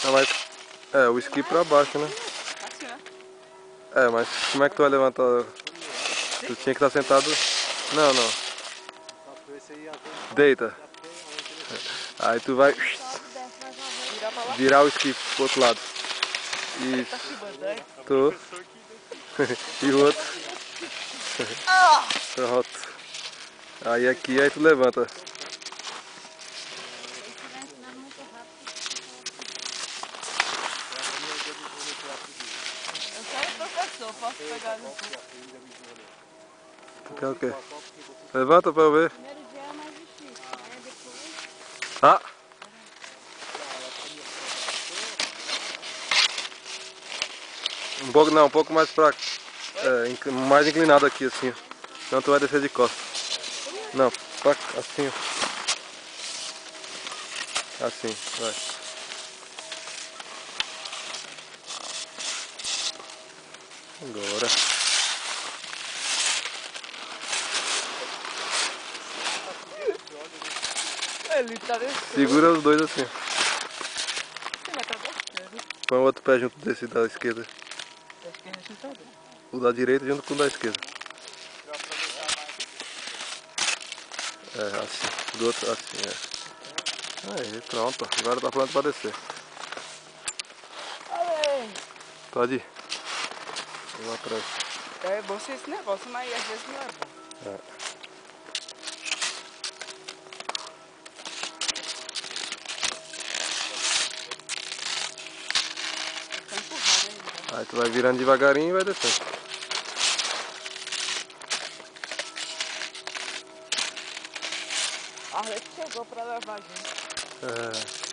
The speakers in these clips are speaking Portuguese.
Não, mas o esqui pra baixo, né? Assim, né? É, mas como é que tu vai levantar? Tu tinha que estar sentado. Não, não. Deita. Aí tu vai Virar pra lá. virar o esqui pro outro lado. Isso. Tá filmando, né? Tu. E o outro. Pronto. Aí aqui, aí tu levanta. Eu sou o professor, posso pegar no... Tu quer o quê? Levanta pra eu ver. Primeiro dia é mais difícil, né? Depois... Ah! Um pouco não, um pouco mais pra... mais inclinado aqui assim, ó. Senão tu vai descer de costas. Não, pra, assim, ó. Assim, vai. Agora. Ele tá descendo. Segura os dois assim, ó. Ele tá descendo. Põe o outro pé junto desse da esquerda. Acho que a gente tá dentro. O da direita junto com o da esquerda. É, assim. Do outro, assim, Aí, pronto. Agora tá pronto pra descer. Olha. Pode ir. Vou lá atrás. É bom ser esse negócio, mas às vezes não é bom. É. Tá empurrado ainda. Aí tu vai virando devagarinho e vai descendo. A Arlete chegou pra levar a gente. É.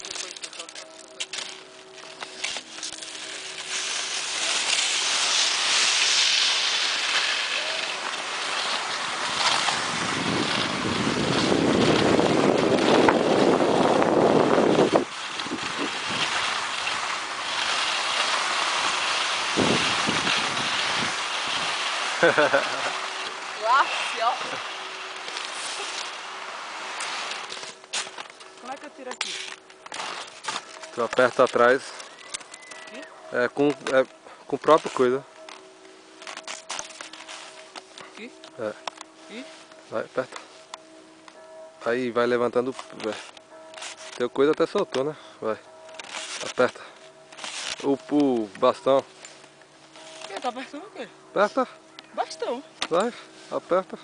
Lá, ó. Como é que eu tiro aqui? Tu aperta atrás. Aqui? Com o próprio coisa. Aqui? É. Aqui? Vai, aperta. Aí vai levantando. Teu coisa até soltou, né? Vai. Aperta. O bastão. Quem tá apertando o quê? Aperta. Bastão. Vai. Aperta.